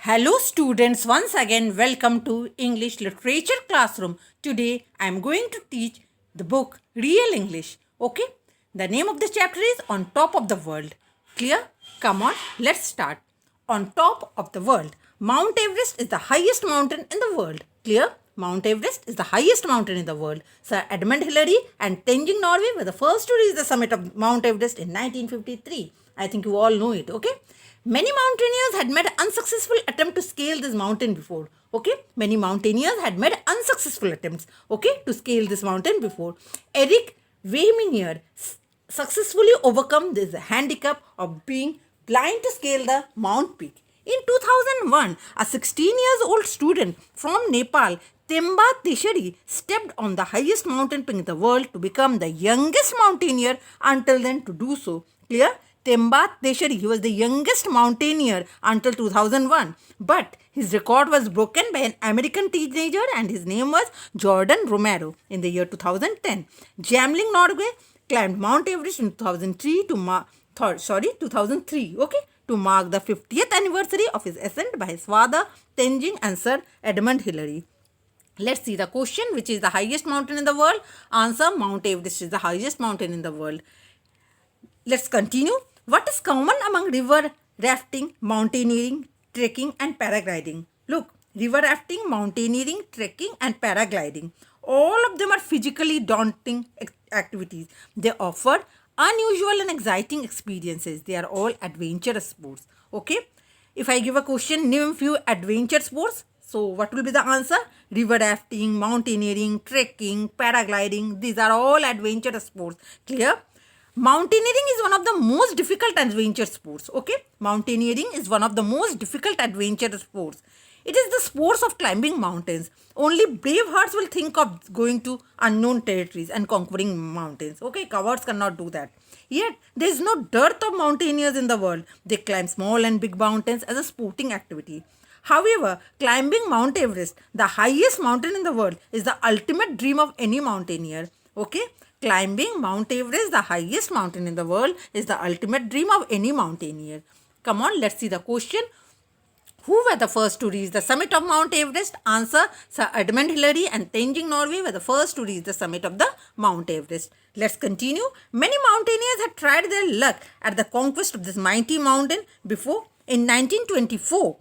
Hello students, once again welcome to English Literature Classroom. Today I am going to teach the book Real English. Okay? The name of the chapter is On Top of the World. Clear? Come on, let's start. On top of the world. Mount Everest is the highest mountain in the world. Clear? Mount Everest is the highest mountain in the world. Sir Edmund Hillary and Tenzing Norgay were the first to reach the summit of Mount Everest in 1953. I think you all know it, okay? Many mountaineers had made unsuccessful attempt to scale this mountain before. Okay, many mountaineers had made unsuccessful attempts. Okay, to scale this mountain before. Eric Wehminier successfully overcome this handicap of being blind to scale the Mount Peak. In 2001, a 16 years old student from Nepal, Temba Teshari, stepped on the highest mountain peak in the world to become the youngest mountaineer until then to do so. Clear? Temba Teshari, he was the youngest mountaineer until 2001. But his record was broken by an American teenager and his name was Jordan Romero in the year 2010. Jamling Norgay climbed Mount Everest in 2003, okay, to mark the 50th anniversary of his ascent by his father Tenzing and Sir Edmund Hillary. Let's see the question, which is the highest mountain in the world? Answer, Mount Everest is the highest mountain in the world. Let's continue. What is common among river rafting, mountaineering, trekking and paragliding? Look, river rafting, mountaineering, trekking and paragliding. All of them are physically daunting activities. They offer unusual and exciting experiences. They are all adventurous sports. Okay? If I give a question, name few adventure sports. So what will be the answer? River rafting, mountaineering, trekking, paragliding. These are all adventurous sports. Clear? Mountaineering is one of the most difficult adventure sports. Okay, mountaineering is one of the most difficult adventure sports. It is the sports of climbing mountains. Only brave hearts will think of going to unknown territories and conquering mountains. Okay, cowards cannot do that. Yet, there is no dearth of mountaineers in the world. They climb small and big mountains as a sporting activity. However, climbing Mount Everest, the highest mountain in the world, is the ultimate dream of any mountaineer. Okay, climbing Mount Everest, the highest mountain in the world, is the ultimate dream of any mountaineer. Come on, let's see the question. Who were the first to reach the summit of Mount Everest? Answer, Sir Edmund Hillary and Tenzing Norgay were the first to reach the summit of the Mount Everest. Let's continue. Many mountaineers had tried their luck at the conquest of this mighty mountain before. In 1924,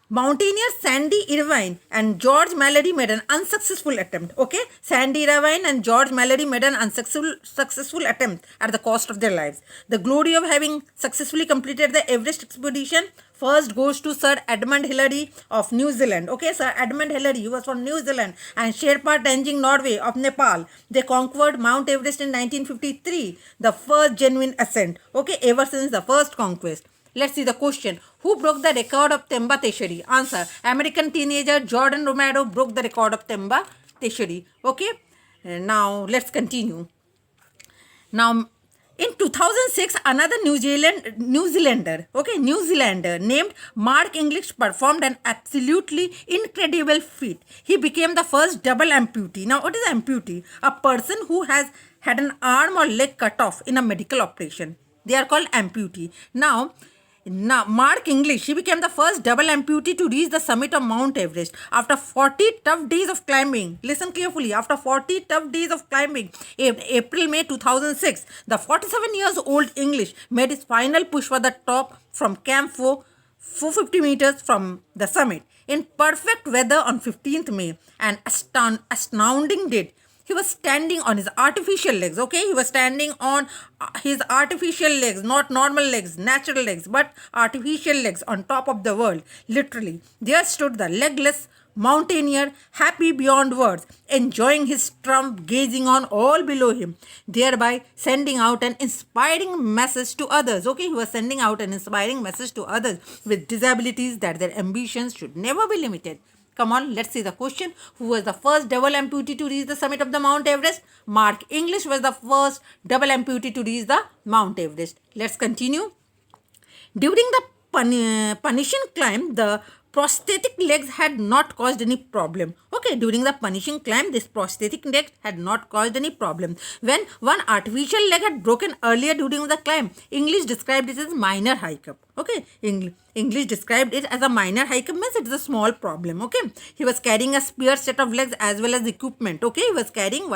mountaineers Sandy Irvine and George Mallory made an unsuccessful attempt. Okay, Sandy Irvine and George Mallory made an unsuccessful attempt at the cost of their lives. The glory of having successfully completed the Everest expedition first goes to Sir Edmund Hillary of New Zealand. Okay, Sir Edmund Hillary, he was from New Zealand, and Sherpa Tenzing Norgay of Nepal. They conquered Mount Everest in 1953, the first genuine ascent. Okay, ever since the first conquest. Let's see the question. Who broke the record of Temba Teshari? Answer, American teenager Jordan Romero broke the record of Temba Teshari. Okay. Now, let's continue. Now, in 2006, another New Zealander named Mark English performed an absolutely incredible feat. He became the first double amputee. Now, what is amputee? A person who has had an arm or leg cut off in a medical operation. They are called amputee. Now, Mark English, he became the first double amputee to reach the summit of Mount Everest after 40 tough days of climbing. Listen carefully. After 40 tough days of climbing, in April-May 2006, the 47 years old English made his final push for the top from Camp 4, 450 meters from the summit in perfect weather on 15th May. An astounding date. He was standing on his artificial legs. Okay, he was standing on his artificial legs, not normal legs, natural legs, but artificial legs on top of the world. Literally, there stood the legless mountaineer, happy beyond words, enjoying his triumph, gazing on all below him, thereby sending out an inspiring message to others. Okay, he was sending out an inspiring message to others with disabilities that their ambitions should never be limited. Come on, let's see the question. Who was the first double amputee to reach the summit of the Mount Everest? Mark English was the first double amputee to reach the Mount Everest. Let's continue. During the Punishing climb, the prosthetic legs had not caused any problem. Okay, during the punishing climb, this prosthetic leg had not caused any problem. When one artificial leg had broken earlier during the climb, English described it as minor hiccup. Okay, English described it as a minor hiccup, means it is a small problem. Okay, he was carrying a spare set of legs as well as equipment. Okay, he was carrying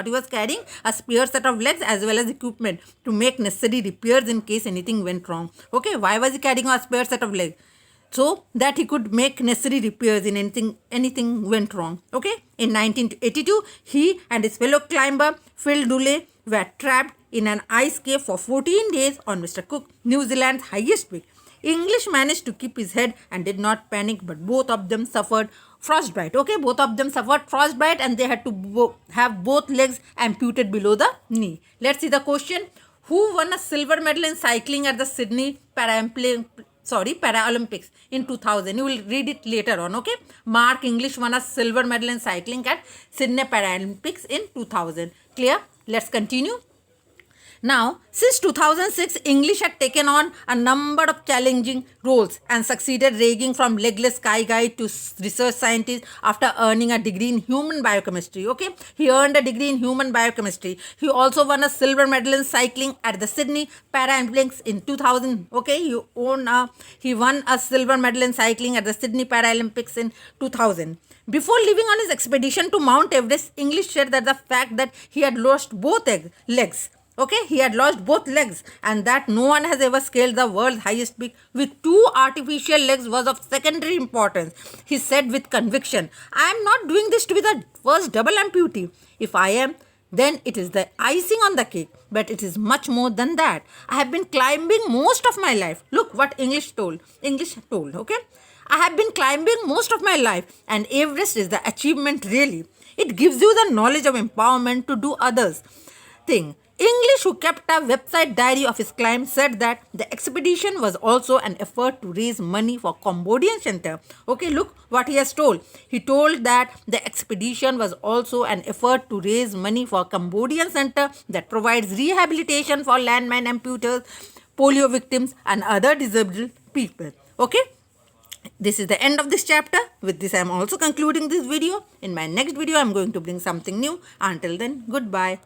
a spare set of legs as well as equipment to make necessary repairs in case anything went wrong. Okay, why was he carrying a spare set of legs? So that he could make necessary repairs in anything went wrong. Okay, in 1982, he and his fellow climber Phil Dooley were trapped in an ice cave for 14 days on Mr. Cook, New Zealand's highest peak. English managed to keep his head and did not panic, but both of them suffered frostbite. Okay, both of them suffered frostbite and they had to have both legs amputated below the knee. Let's see the question. Who won a silver medal in cycling at the Sydney Paralympics in 2000? You will read it later on. Okay, Mark English won a silver medal in cycling at Sydney Paralympics in 2000. Clear? Let's continue. Now, since 2006, English had taken on a number of challenging roles and succeeded ranging from legless sky guide to research scientist after earning a degree in human biochemistry. Okay, he earned a degree in human biochemistry. He also won a silver medal in cycling at the Sydney Paralympics in 2000. Okay, he won a silver medal in cycling at the Sydney Paralympics in 2000. Before leaving on his expedition to Mount Everest, English shared that the fact that he had lost both legs. Okay, he had lost both legs and that no one has ever scaled the world's highest peak with two artificial legs was of secondary importance. He said with conviction, I am not doing this to be the first double amputee. If I am, then it is the icing on the cake. But it is much more than that. I have been climbing most of my life. Look what English told. Okay. I have been climbing most of my life and Everest is the achievement really. It gives you the knowledge of empowerment to do others thing. English, who kept a website diary of his climb, said that the expedition was also an effort to raise money for Cambodian Center. Okay, look what he has told. He told that the expedition was also an effort to raise money for Cambodian Center that provides rehabilitation for landmine amputees, polio victims and other disabled people. Okay. This is the end of this chapter. With this, I am also concluding this video. In my next video, I am going to bring something new. Until then, goodbye.